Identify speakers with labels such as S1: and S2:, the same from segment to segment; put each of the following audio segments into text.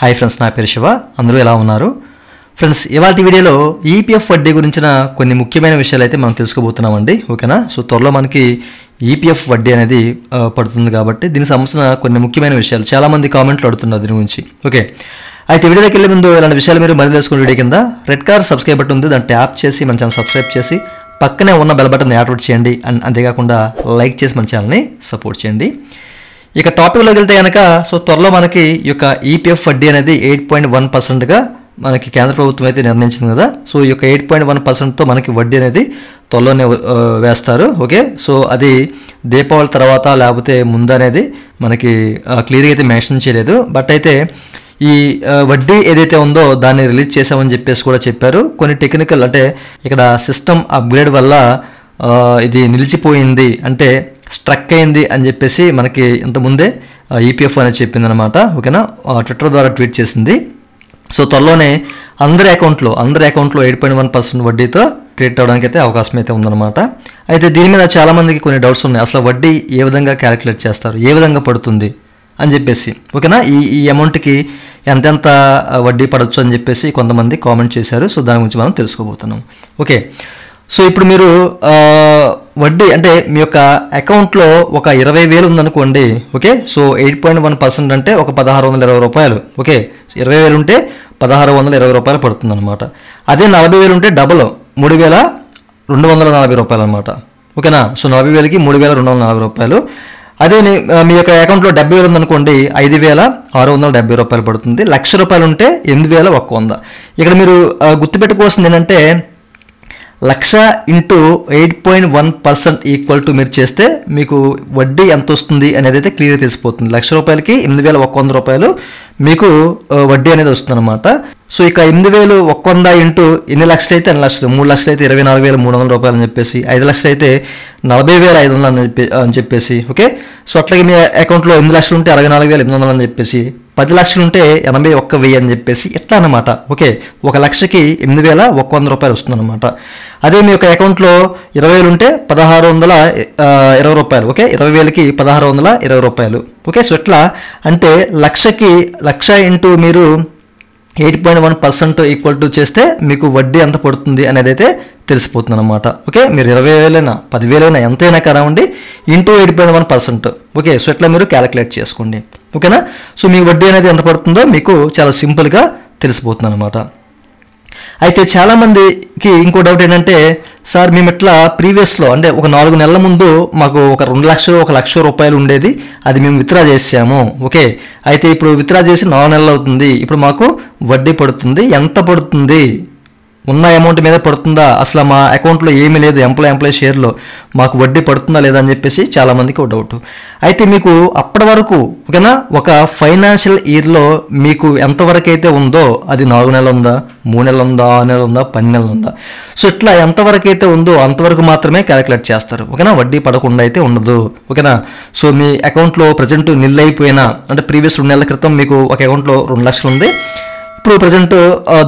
S1: Hi friends, నా పేరు శివ. అందరూ ఎలా ఉన్నారు ఫ్రెండ్స్? ఇవాల్టి వీడియోలో ఈపీఎఫ్ వడ్డీ గురించిన కొన్ని ముఖ్యమైన విషయాలు అయితే మనం తెలుసుకోబోతున్నామండి. ఓకేనా? సో త్వరలో మనకి ఈపీఎఫ్ వడ్డీ అనేది పడుతుంది కాబట్టి దీనికి సంబంధించిన కొన్ని ముఖ్యమైన విషయాలు చాలామంది కామెంట్లు అడుగుతున్నారు దీని గురించి. ఓకే, అయితే వీడియోకి వెళ్ళే ముందు ఇలాంటి విషయాలు మీరు మళ్ళీ తెలుసుకునే వీడియో కింద రెడ్ కలర్ సబ్స్క్రైబ్ బటన్ ఉంది, దాన్ని ట్యాప్ చేసి మన ఛానల్ సబ్స్క్రైబ్ చేసి పక్కనే ఉన్న బెల్ బటన్ యాక్టివేట్ చేయండి. అండ్ అంతేకాకుండా లైక్ చేసి మన ఛానల్ని సపోర్ట్ చేయండి. ఇక టాపిక్లోకి వెళ్తే కనుక సో త్వరలో మనకి ఈ యొక్క ఈపీఎఫ్ వడ్డీ అనేది 8.1%గా మనకి కేంద్ర ప్రభుత్వం అయితే నిర్ణయించింది కదా. సో ఈ యొక్క 8.1%తో మనకి వడ్డీ అనేది త్వరలోనే వేస్తారు. ఓకే, సో అది దీపావళి తర్వాత లేకపోతే ముందు అనేది మనకి క్లియర్గా అయితే మెన్షన్ చేయలేదు. బట్ అయితే ఈ వడ్డీ ఏదైతే ఉందో దాన్ని రిలీజ్ చేసామని చెప్పేసి కూడా చెప్పారు. కొన్ని టెక్నికల్ అంటే ఇక్కడ సిస్టమ్ అప్గ్రేడ్ వల్ల ఇది నిలిచిపోయింది, అంటే స్ట్రక్ అయింది అని చెప్పేసి మనకి ఇంతకుముందే ఈపీఎఫ్ అనేది చెప్పిందనమాట. ఓకేనా? ట్విట్టర్ ద్వారా ట్వీట్ చేసింది. సో త్వరలోనే అందరి అకౌంట్లో 8.1% వడ్డీతో క్రెడిట్ అవ్వడానికి అయితే అవకాశం అయితే ఉందన్నమాట. అయితే దీని మీద చాలామందికి కొన్ని డౌట్స్ ఉన్నాయి. అసలు వడ్డీ ఏ విధంగా క్యాలిక్యులేట్ చేస్తారు, ఏ విధంగా పడుతుంది అని చెప్పేసి. ఓకేనా? ఈ అమౌంట్కి ఎంతెంత వడ్డీ పడవచ్చు అని చెప్పేసి కొంతమంది కామెంట్ చేశారు. సో దాని గురించి మనం తెలుసుకోబోతున్నాం. ఓకే, సో ఇప్పుడు మీరు వడ్డీ అంటే మీ యొక్క అకౌంట్లో ఒక 20,000 ఉందనుకోండి. ఓకే, సో 8.1% అంటే ఒక 1,620 రూపాయలు. ఓకే, 20,000 ఉంటే 1,620 రూపాయలు పడుతుంది అనమాట. అదే 40,000 ఉంటే డబుల్ 3,240 రూపాయలు అనమాట. ఓకేనా? సో 40,000కి 3,240 రూపాయలు. అదే మీ యొక్క అకౌంట్లో 70,000 ఉందనుకోండి, 5,670 రూపాయలు పడుతుంది. 1,00,000 రూపాయలు ఉంటే 8,100. ఇక్కడ మీరు గుర్తుపెట్టుకోవాల్సింది ఏంటంటే 1,00,000 ఇంటూ 8.1% ఈక్వల్ టు మీరు చేస్తే మీకు వడ్డీ ఎంత వస్తుంది అనేది అయితే క్లియర్గా తెలిసిపోతుంది. 1,00,000 రూపాయలకి 8,100 రూపాయలు మీకు వడ్డీ అనేది వస్తుంది అనమాట. సో ఇక 8,100 ఇంటూ ఎన్ని లక్షలు అయితే అన్ని లక్షలు, 3 లక్షలు అయితే 24,300 రూపాయలు అని చెప్పేసి, 5 లక్షలు అయితే 40,500 అని చెప్పేసి. ఓకే, సో అట్లాగే మీ అకౌంట్లో 8 లక్షలు ఉంటే 64,800 అని చెప్పేసి, 10 లక్షలు ఉంటే 81,000 అని చెప్పేసి ఇట్లా అనమాట. ఓకే, 1,00,000కి 8,100 రూపాయలు వస్తుందన్నమాట. అదే మీ యొక్క అకౌంట్లో 20,000 ఉంటే 1,620 రూపాయలు. ఓకే, 20,000కి 1,620 రూపాయలు. ఓకే, సో ఇట్లా అంటే 1,00,000 ఇంటూ మీరు 8.1% ఈక్వల్ టు చేస్తే మీకు వడ్డీ ఎంత పడుతుంది అనేది అయితే తెలిసిపోతుంది అనమాట. ఓకే, మీరు 20,000 10,000 ఎంతైనా కానివ్వండి ఇంటూ 8.1%. ఓకే, సో ఇట్లా మీరు క్యాలిక్యులేట్ చేసుకోండి. ఓకేనా? సో మీ వడ్డీ అనేది ఎంత పడుతుందో మీకు చాలా సింపుల్గా తెలిసిపోతుంది అనమాట. అయితే చాలామందికి ఇంకో డౌట్ ఏంటంటే, సార్ మేము ఇట్లా ప్రీవియస్లో అంటే ఒక 4 నెలల ముందు మాకు ఒక 2 లక్షలు 1,00,000 రూపాయలు ఉండేది, అది మేము విత్డ్రా చేసాము. ఓకే, అయితే ఇప్పుడు విత్డ్రా చేసి 4 నెలలు అవుతుంది, ఇప్పుడు మాకు వడ్డీ పడుతుంది, ఎంత పడుతుంది, ఉన్న అమౌంట్ మీద పడుతుందా, అసలు మా అకౌంట్లో ఏమీ లేదు ఎంప్లాయ్ షేర్లో మాకు వడ్డీ పడుతుందా లేదా అని చెప్పేసి చాలామందికి ఒక డౌట్. అయితే మీకు అప్పటి వరకు ఓకేనా ఒక ఫైనాన్షియల్ ఇయర్లో మీకు ఎంతవరకు అయితే ఉందో, అది 4 నెలలు ఉందా, 3 నెలలు ఉందా, 6 నెలలు ఉందా, 12 నెలలు ఉందా, సో ఇట్లా ఎంతవరకు అయితే ఉందో అంతవరకు మాత్రమే క్యాలిక్యులేట్ చేస్తారు. ఓకేనా? వడ్డీ పడకుండా అయితే ఉండదు. ఓకేనా? సో మీ అకౌంట్లో ప్రజెంట్ నిల్ అయిపోయినా అంటే ప్రీవియస్ 2 నెలల క్రితం మీకు ఒక అకౌంట్లో 2 లక్షలు ఉంది, ఇప్పుడు ప్రజెంట్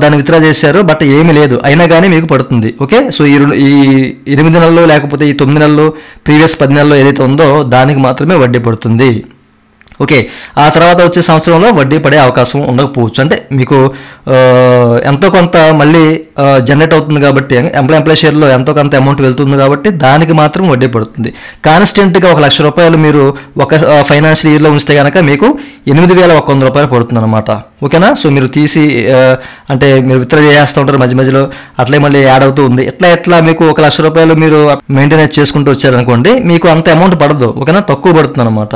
S1: దాన్ని విత్డ్రా చేశారు, బట్ ఏమీ లేదు, అయినా కానీ మీకు పడుతుంది. ఓకే, సో ఈ 8 నెలలు లేకపోతే ఈ 9 నెలలు ప్రీవియస్ 10 నెలలు ఏదైతే ఉందో దానికి మాత్రమే వడ్డీ పడుతుంది. ఓకే, ఆ తర్వాత వచ్చే సంవత్సరంలో వడ్డీ పడే అవకాశం ఉండకపోవచ్చు. అంటే మీకు ఎంతో కొంత మళ్ళీ జనరేట్ అవుతుంది కాబట్టి ఎంప్లాయ్ షేర్లో ఎంతో కొంత అమౌంట్ వెళ్తుంది కాబట్టి దానికి మాత్రం వడ్డీ పడుతుంది. కాన్స్టెంట్గా 1,00,000 రూపాయలు మీరు ఒక ఫైనాన్షియల్ ఇయర్లో ఉంచితే కనుక మీకు 8,100 రూపాయలు పడుతుంది అనమాట. ఓకేనా? సో మీరు తీసి అంటే మీరు విత్డ్రా చేస్తూ ఉంటారు మధ్య మధ్యలో, అట్లే మళ్ళీ యాడ్ అవుతూ ఉంది. ఎట్లా మీకు 1,00,000 రూపాయలు మీరు మెయింటెనెన్స్ చేసుకుంటూ వచ్చారనుకోండి, మీకు అంత అమౌంట్ పడదు. ఓకేనా? తక్కువ పడుతుంది అనమాట.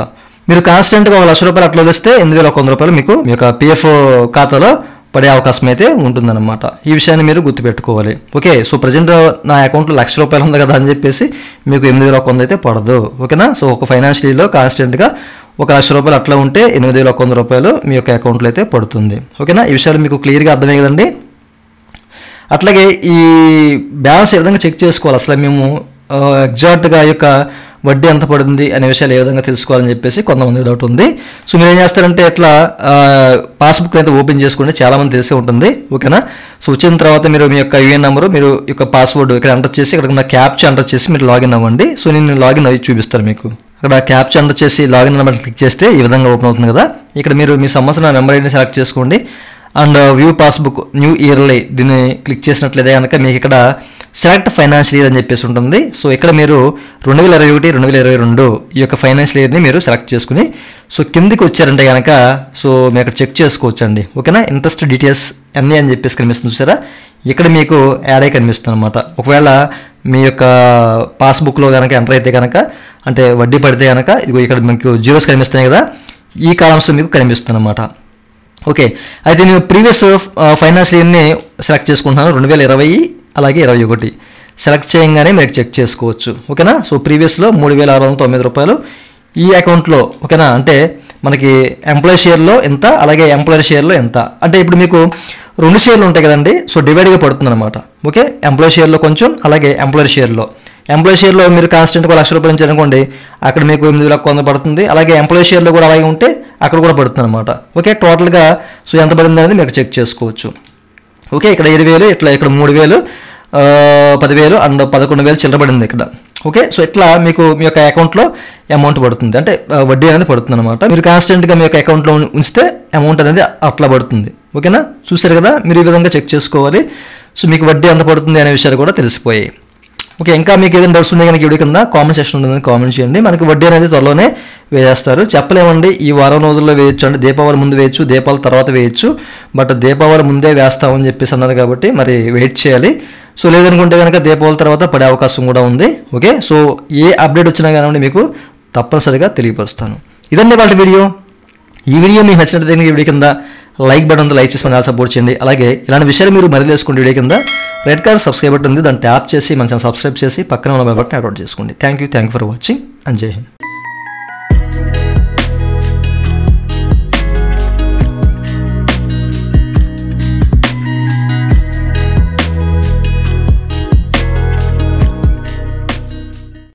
S1: మీరు కాన్స్టెంట్గా 1,00,000 రూపాయలు అట్లా వదిలేస్తే 8,100 రూపాయలు మీకు మీ యొక్క పిఎఫ్ ఖాతాలో పడే అవకాశం అయితే ఉంటుందన్నమాట. ఈ విషయాన్ని మీరు గుర్తుపెట్టుకోవాలి. ఓకే, సో ప్రజెంట్ నా అకౌంట్లో 1,00,000 రూపాయలు ఉంది కదా అని చెప్పేసి మీకు 8,100 అయితే పడదు. ఓకేనా? సో ఒక ఫైనాన్షియల్ ఇయర్లో కాన్స్టెంట్గా 1,00,000 రూపాయలు అట్లా ఉంటే 8,100 రూపాయలు మీ యొక్క అకౌంట్లో అయితే పడుతుంది. ఓకేనా? ఈ విషయాలు మీకు క్లియర్గా అర్థమే కదండి. అట్లాగే ఈ బ్యాలెన్స్ ఏ విధంగా చెక్ చేసుకోవాలి, అసలు మేము ఎగ్జాక్ట్గా యొక్క వడ్డీ ఎంత పడుతుంది అనే విషయాలు ఏ విధంగా తెలుసుకోవాలని చెప్పేసి కొంతమంది డౌట్ ఉంది. సో మీరు ఏం చేస్తారంటే ఇట్లా పాస్బుక్ అయితే ఓపెన్ చేసుకోండి, చాలామంది తెలిసే ఉంటుంది. ఓకేనా? సో వచ్చిన తర్వాత మీరు మీ యొక్క యూఏఎన్ నెంబరు, మీరు యొక్క పాస్వర్డ్ ఇక్కడ ఎంటర్ చేసి ఇక్కడ ఉన్న క్యాప్చా ఎంటర్ చేసి మీరు లాగిన్ అవ్వండి. సో నేను లాగిన్ అయ్యి చూపిస్తాను మీకు. అక్కడ క్యాప్చా ఎంటర్ చేసి లాగిన్ నెంబర్ క్లిక్ చేస్తే ఈ విధంగా ఓపెన్ అవుతుంది కదా. ఇక్కడ మీరు మీ సంవత్సరం నెంబర్ ఐడిని సెలెక్ట్ చేసుకోండి. And view passbook new yearly దీన్ని క్లిక్ చేసినట్లయితే కనుక మీకు ఇక్కడ సెలెక్ట్ ఫైనాన్షియల్ ఇయర్ అని చెప్పేసి ఉంటుంది. సో ఇక్కడ మీరు 2021, 2022 ఈ యొక్క ఫైనాన్షియల్ ఇయర్ని మీరు సెలెక్ట్ చేసుకుని సో కిందికి వచ్చారంటే కనుక సో మీరు అక్కడ చెక్ చేసుకోవచ్చు అండి. ఓకేనా, ఇంట్రెస్ట్ డీటెయిల్స్ అన్నీ అని చెప్పేసి కనిపిస్తుంది చూసారా, ఇక్కడ మీకు యాడ్ అయ్యి కనిపిస్తుంది అనమాట. ఒకవేళ మీ యొక్క పాస్బుక్లో కనుక ఎంటర్ అయితే కనుక అంటే వడ్డీ పడితే కనుక ఇదిగో ఇక్కడ మీకు జీరోస్ కనిపిస్తున్నాయి కదా, ఈ కాలమ్స్ మీకు కనిపిస్తుంది అనమాట. ఓకే, అయితే నేను ప్రీవియస్ ఫైనాన్షియల్ ఇయర్ని సెలెక్ట్ చేసుకుంటున్నాను 2020 అలాగే 2021 సెలెక్ట్ చేయగానే మీరు చెక్ చేసుకోవచ్చు. ఓకేనా, సో ప్రీవియస్లో 3,609 రూపాయలు ఈ అకౌంట్లో. ఓకేనా, అంటే మనకి ఎంప్లాయీ షేర్లో ఎంత అలాగే ఎంప్లాయర్ షేర్లో ఎంత అంటే ఇప్పుడు మీకు 2 షేర్లు ఉంటాయి కదండి, సో డివైడ్గా పడుతుంది అనమాట. ఓకే, ఎంప్లాయీ షేర్లో కొంచెం అలాగే ఎంప్లాయర్ షేర్లో మీరు కాన్స్టెంట్గా ₹1,00,000 ఉంచారనుకోండి, అక్కడ మీకు 8,100 పడుతుంది. అలాగే ఎంప్లాయీ షేర్లో కూడా అలాగే ఉంటే అక్కడ కూడా పడుతుంది అనమాట. ఓకే, టోటల్గా సో ఎంత పడింది అనేది మీరు చెక్ చేసుకోవచ్చు. ఓకే, ఇక్కడ 7,000 ఇట్లా ఇక్కడ 3,000 10,000 అండ్ 11,000 చిల్లర పడింది ఇక్కడ. ఓకే, సో ఇట్లా మీకు మీ యొక్క అకౌంట్లో అమౌంట్ పడుతుంది అంటే వడ్డీ అనేది పడుతుంది అనమాట. మీరు కాన్స్టెంట్గా మీ యొక్క అకౌంట్లో ఉంచితే అమౌంట్ అనేది అట్లా పడుతుంది. ఓకేనా, చూసారు కదా, మీరు ఈ విధంగా చెక్ చేసుకోవాలి. సో మీకు వడ్డీ ఎంత పడుతుంది అనే విషయాలు కూడా తెలిసిపోయాయి. ఓకే, ఇంకా మీకు ఏదైనా డౌట్స్ ఉన్నాయి కనుక వీడియో కింద కామెంట్ సెక్షన్ ఉంటుందని కామెంట్ చేయండి. మనకి వడ్డీ అనేది త్వరలోనే వేసేస్తారు, చెప్పలేమండి ఈ వారం రోజుల్లో వేయచ్చు అంటే దీపావళి ముందు వేయచ్చు, దీపావళి తర్వాత వేయచ్చు. బట్ దీపావళి ముందే వేస్తామని చెప్పేసి అన్నారు కాబట్టి మరి వెయిట్ చేయాలి. సో లేదనుకుంటే కనుక దీపావళి తర్వాత పడే అవకాశం కూడా ఉంది. ఓకే, సో ఏ అప్డేట్ వచ్చినా కానీ మీకు తప్పనిసరిగా తెలియపరుస్తాను. ఇదండి వాళ్ళ వీడియో. ఈ వీడియో మీకు నచ్చినట్లయితే ఈ వీడియో కింద లైక్ బటన్ ఉంది, లైక్ చేసి మన సపోర్ట్ చేయండి. అలాగే ఇలాంటి విషయాలు మీరు మరీ తెలుసుకుంటే వీడియో కింద రెడ్ కలర్ సబ్స్క్రైబ్ బటన్ ఉంది, దాన్ని ట్యాప్ చేసి మన ఛానల్ సబ్స్క్రైబ్ చేసి పక్కన ఉన్న బెల్ బటన్ యాక్టివేట్ చేసుకోండి. Thank you for watching and జై హింద్.